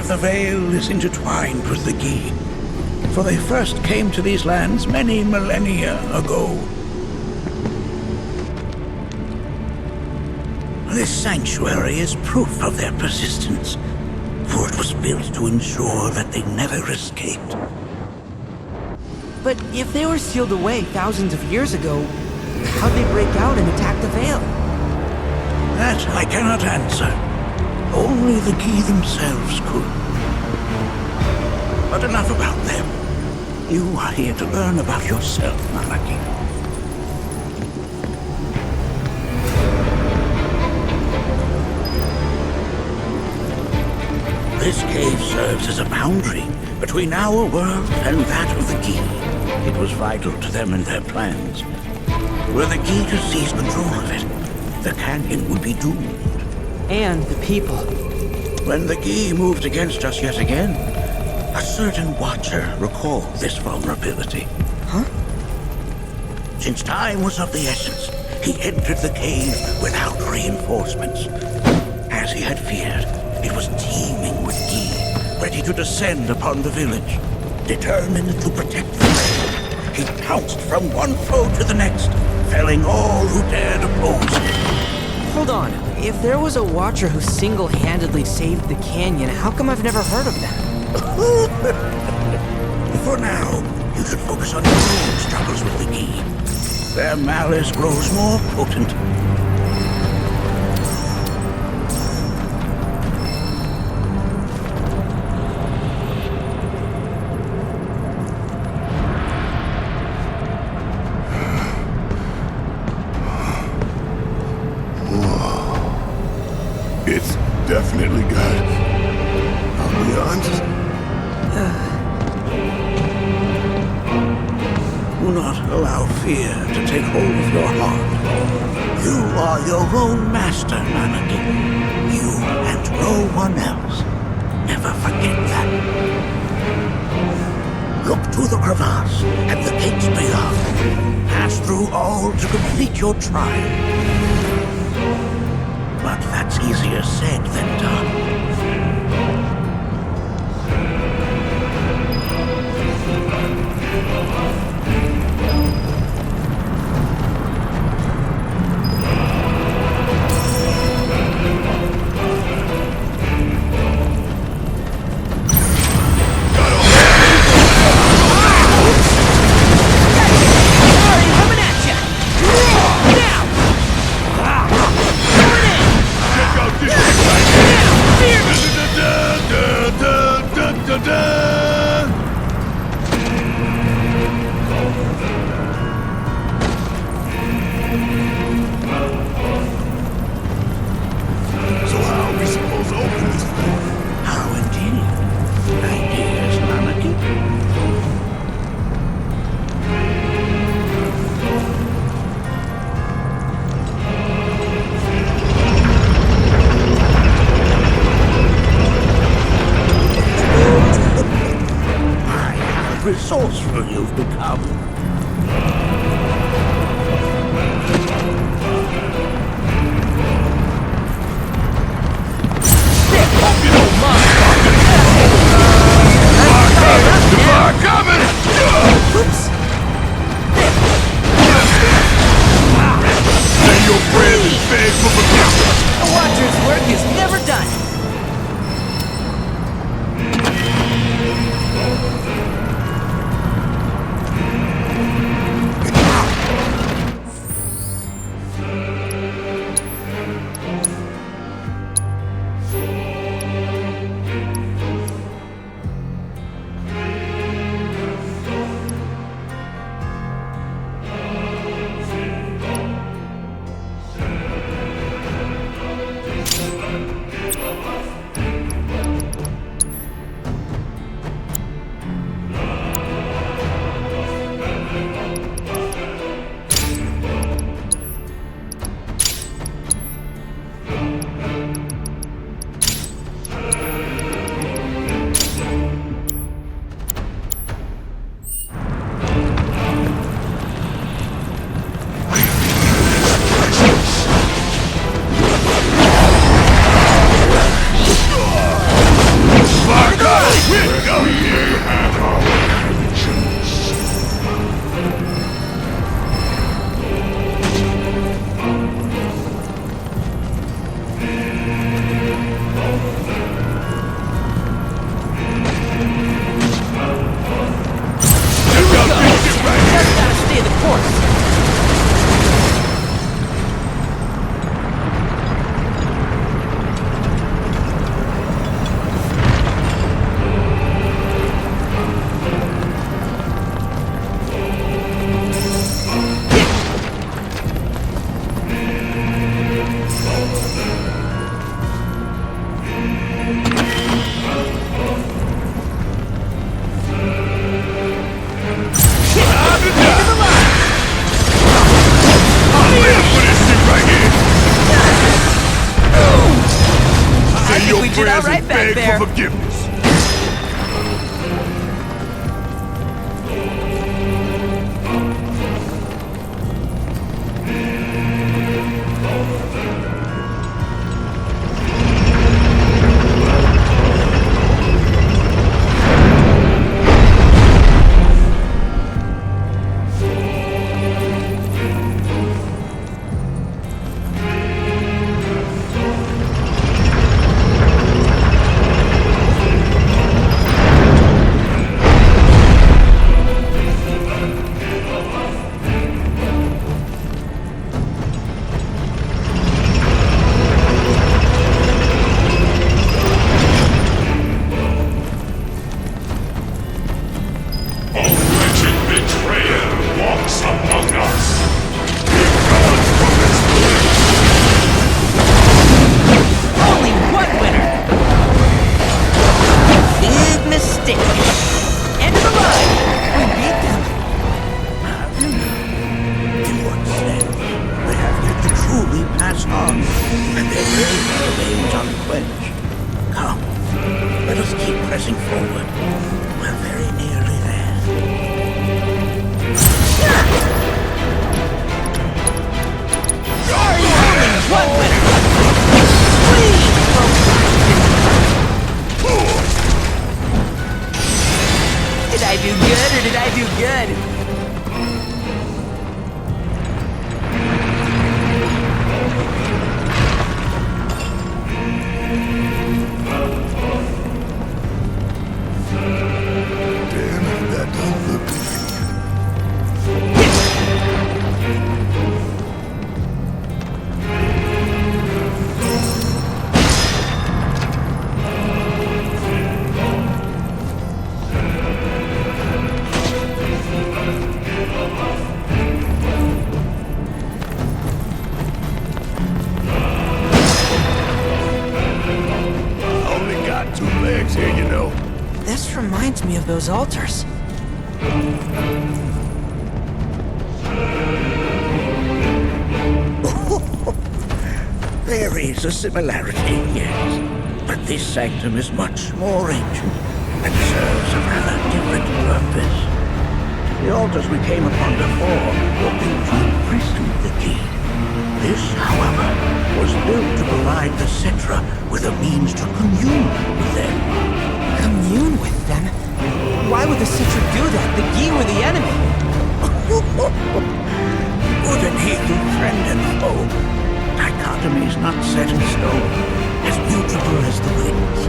The Veil is intertwined with the Gi, for they first came to these lands many millennia ago. This sanctuary is proof of their persistence, for it was built to ensure that they never escaped. But if they were sealed away thousands of years ago, how'd they break out and attack the Veil? That I cannot answer. Only the Gi themselves could. But enough about them. You are here to learn about yourself, Malaki. This cave serves as a boundary between our world and that of the Gi. It was vital to them and their plans. Were the Gi to seize control of it, the canyon would be doomed. And the people. When the Gi moved against us yet again, a certain watcher recalled this vulnerability. Huh? Since time was of the essence, he entered the cave without reinforcements. As he had feared, it was teeming with Gi, ready to descend upon the village. Determined to protect the land, he pounced from one foe to the next, felling all who dared oppose him. Hold on. If there was a watcher who single-handedly saved the canyon, how come I've never heard of them? For now, you should focus on your own struggles with the Gi. Their malice grows more potent. It's definitely good. I'll be honest. Do not allow fear to take hold of your heart. You are your own master, Malaki. You and no one else. Never forget that. Look to the crevasse and the gates beyond. Pass through all to complete your trial. But that's easier said than done. Resourceful you've become. The Watcher's work is never done. we did all right back there. For forgiveness. Those altars. There is a similarity, yes. But this sanctum is much more ancient and serves a rather different purpose. The altars we came upon before were built to imprison the key. This, however, was built to provide the Cetra with a means to commune with them. Commune with them? Why would the Citra do that? The Gi were the enemy. Wouldn't he be friend and foe? Dichotomy's not set in stone, as mutable as the winds.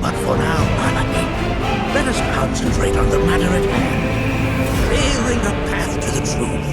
But for now, Anaki, let us concentrate on the matter at hand, clearing a path to the truth.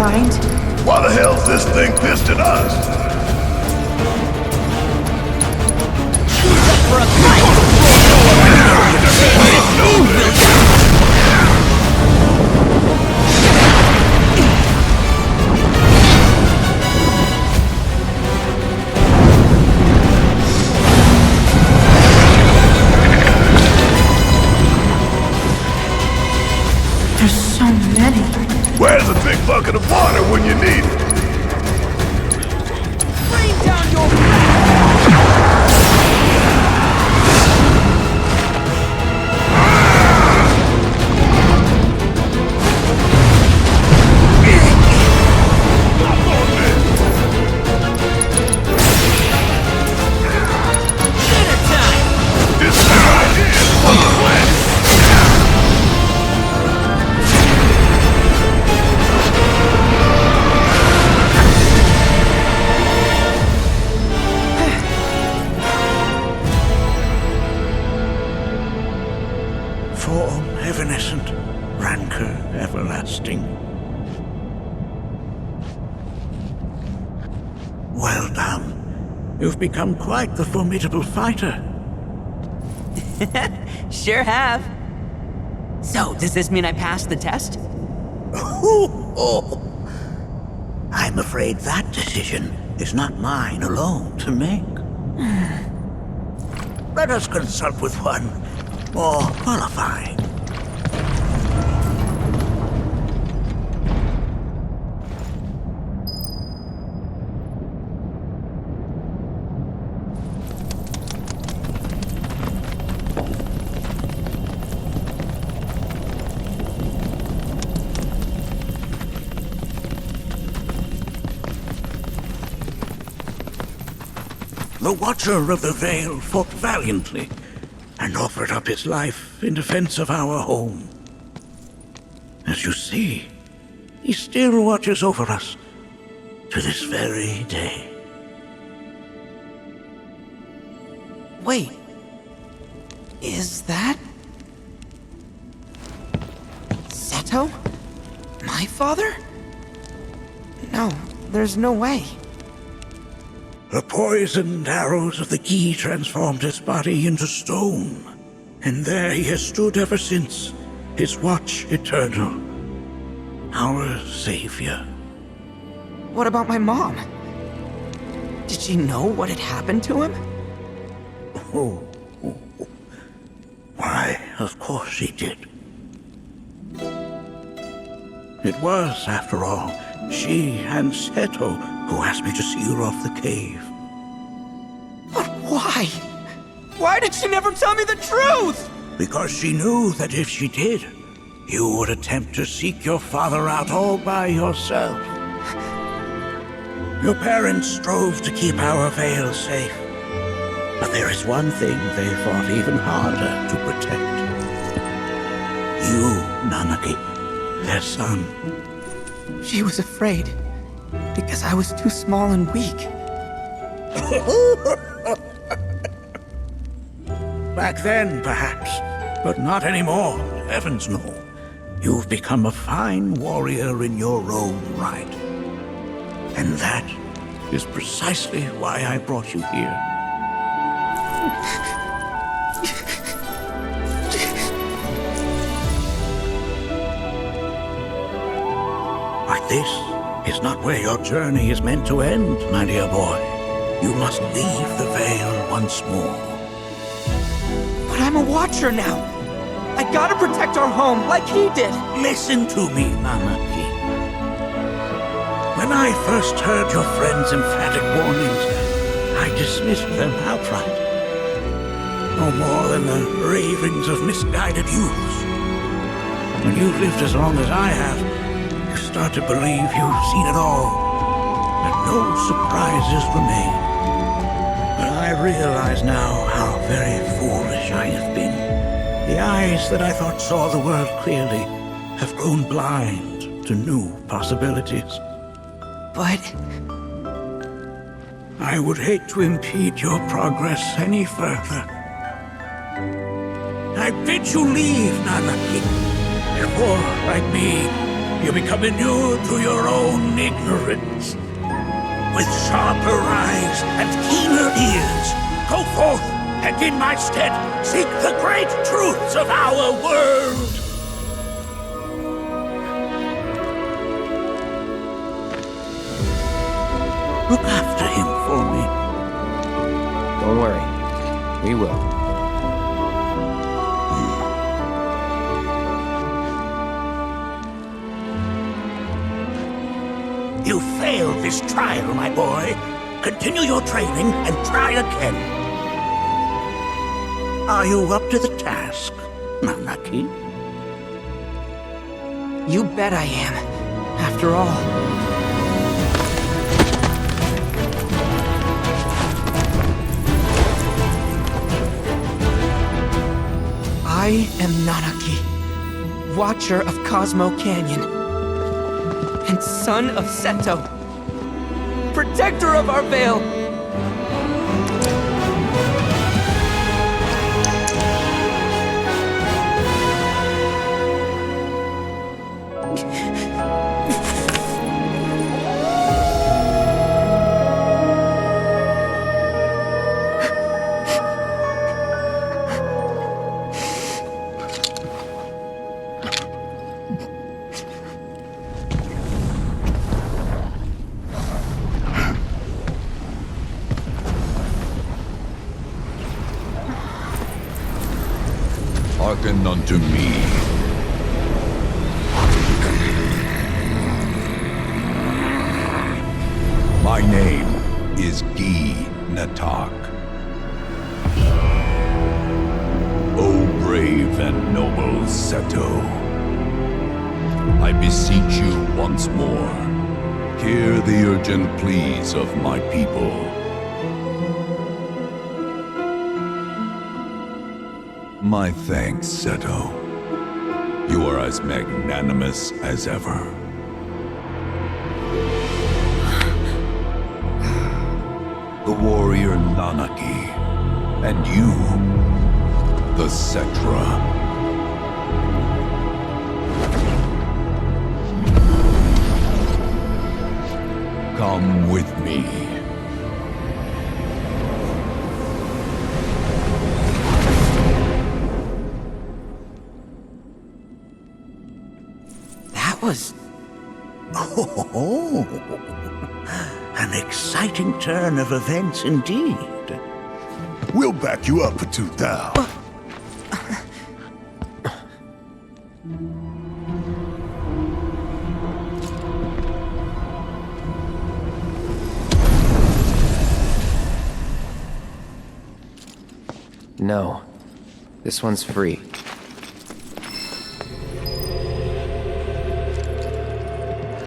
mind? Why the hell's this thing pissed at us? Who's up for a fight? There's so many. Where's a big bucket of water when you need it? Rain down your Form evanescent, rancor everlasting. Well done. You've become quite the formidable fighter. Sure have. So, does this mean I passed the test? I'm afraid that decision is not mine alone to make. Let us consult with one more qualified. The Watcher of the Veil fought valiantly and offered up his life in defense of our home. As you see, he still watches over us to this very day. Wait. Is that... Seto? My father? No, there's no way. The poisoned arrows of the key transformed his body into stone, and there he has stood ever since, his watch eternal, our savior. What about my mom? Did she know what had happened to him? Why, of course she did. It was, after all, she and Seto who asked me to see her off the cave. But why? Why did she never tell me the truth? Because she knew that if she did, you would attempt to seek your father out all by yourself. Your parents strove to keep our veil safe, but there is one thing they fought even harder to protect. You, Nanaki, their son. She was afraid, because I was too small and weak. Back then, perhaps, but not anymore. Heavens no. You've become a fine warrior in your own right. And that is precisely why I brought you here. But this is not where your journey is meant to end, my dear boy. You must leave the Veil once more. But I'm a Watcher now. I gotta protect our home like he did. Listen to me, Nanaki. When I first heard your friend's emphatic warnings, I dismissed them outright. No more than the ravings of misguided youths. When you've lived as long as I have, you start to believe you've seen it all, that no surprises remain. But I realize now how very foolish I have been. The eyes that I thought saw the world clearly have grown blind to new possibilities. But... I would hate to impede your progress any further. I bid you leave, Nanaki, before, like me, you become inured to your own ignorance. With sharper eyes and keener ears, go forth and in my stead seek the great truths of our world. Look after him for me. Don't worry. We will. You failed this trial, my boy. Continue your training and try again. Are you up to the task, Nanaki? You bet I am. After all. I am Nanaki, Watcher of Cosmo Canyon, and son of Seto, protector of our veil. Hearken unto me. My name is Gi Natak. O brave and noble Seto, I beseech you once more, hear the urgent pleas of my people. My thanks, Seto. You are as magnanimous as ever. The warrior Nanaki, and you, the Cetra. Come with me. Oh, an exciting turn of events indeed. We'll back you up for 2,000. No. This one's free.